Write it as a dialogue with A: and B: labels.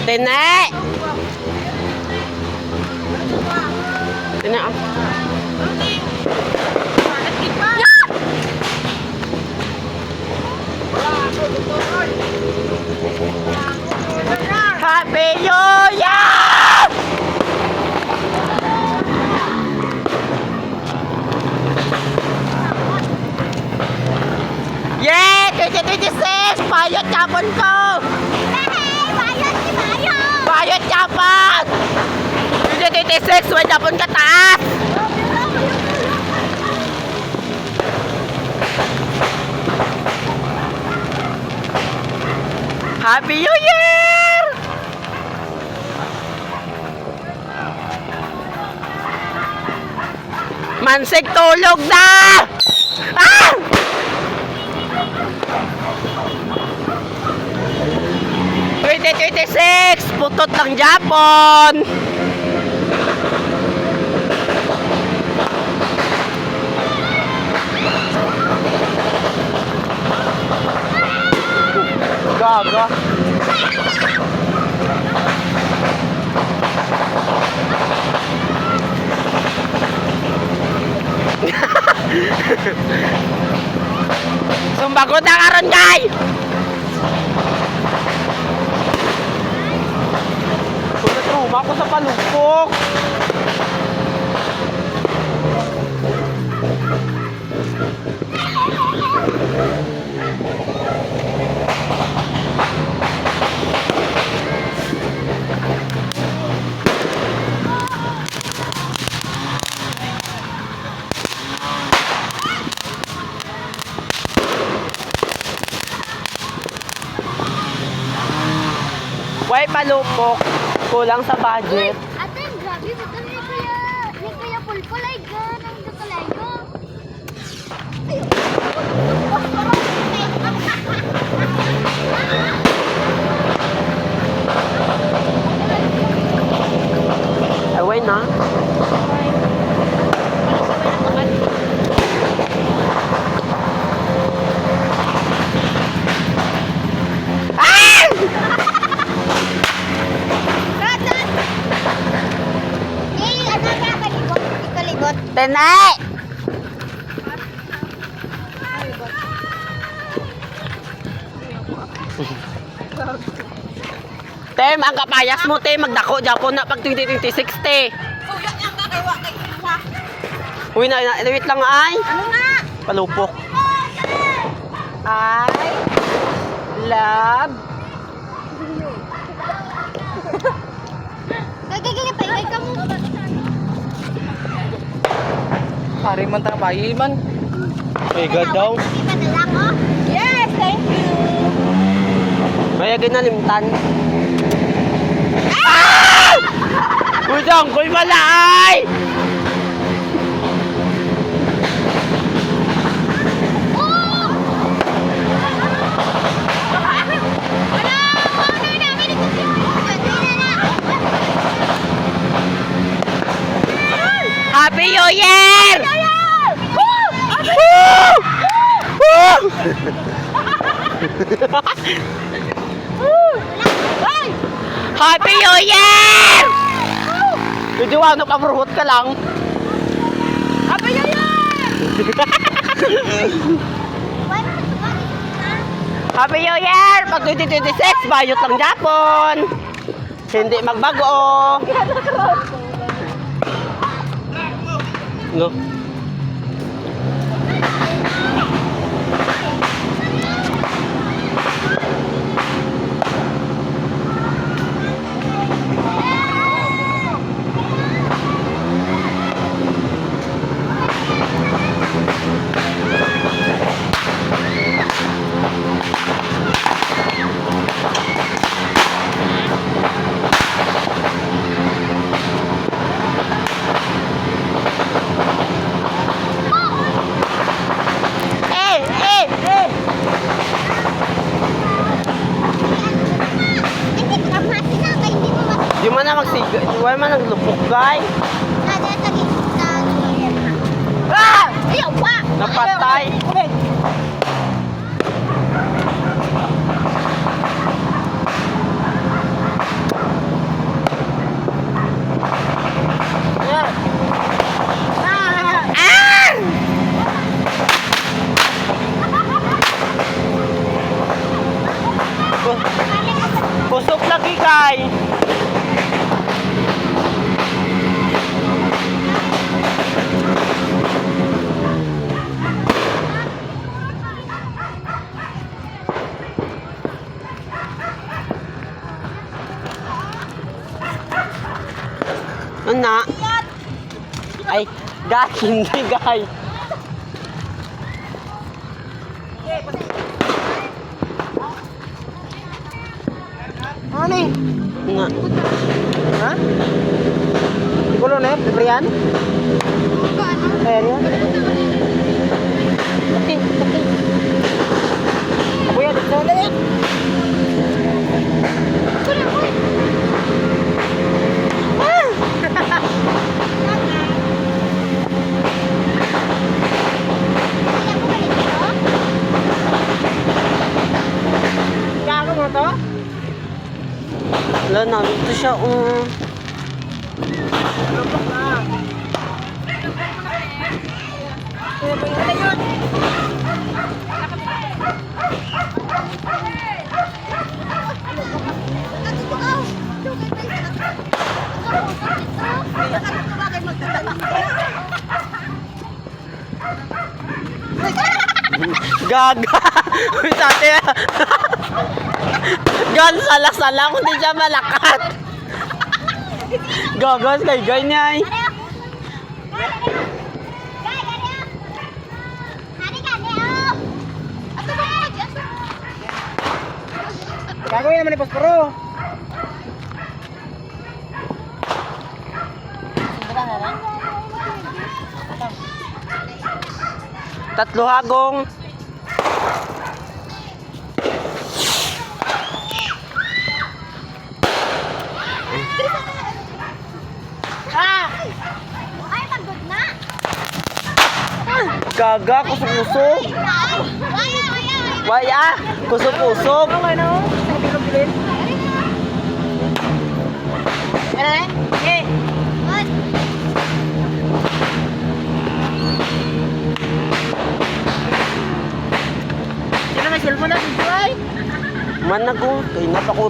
A: Tine! Tine ah. Happy New Year! Yeah! 2026! Bayot Japon ko! Bayot Japon! 2026! May Japon ka taas! Happy New Year! Mansig tulog na! Ah! '26! Putot ng Japon! Gaga! Sumbagot na karon kay! Sulit ruma ko sa palupok! Why palupok? Kulang sa budget.
B: Ate, grabe. Ito ni Kuya Pulpul ay ganang kakalayo.
A: Away na. Tenay! Tem, ang kapayas mo, Tem. Magdako, Japon na pag 2026, Te. Uy, wait lang, ay.
B: Ano nga?
A: Palupok.
B: I love Gagagagay ka mo.
C: Pare man trabahi man.
A: May God daw.
B: Iba na lang, oh. Yes, thank you.
A: May agad na limtan. Ah! Uy, jangkoy pala, ay! Happy New Year! Woo! Woo! Happy New Year! Medyo ano, pamruhot ka lang.
B: Happy New Year!
A: Happy New Year! Pag 2026, bayot lang Japon. Hindi magbago. No. Di man na magsiga, wala man naglupok, guys. Ah! Napatay. Kusog lagi kay. Ano? Ay, gay, hindi gay.
C: Ano eh?
A: Nga.
C: Ha? Ikulo na yun? Libre yan? Ayan yan? Okay, okay. Ako yan, dito na yan. Gago mo to?
A: Wala na, dito siya. Gaga! Uy, tate! Gan, sala-sala kung di siya malakat. Gagas kay gay niya ay.
C: Gagawin naman ni Posporo.
A: Tatlo hagong.
B: Ay, magod na.
A: Gaga, kusog-kusog.
B: Waya.
A: Waya, kusog-kusog.
C: Okay na oh. Sa bilog-bilin. Ano eh? Eh.
B: Good.
C: Sino may cellphone na? Dito ay.
A: Man na ko, kay napako.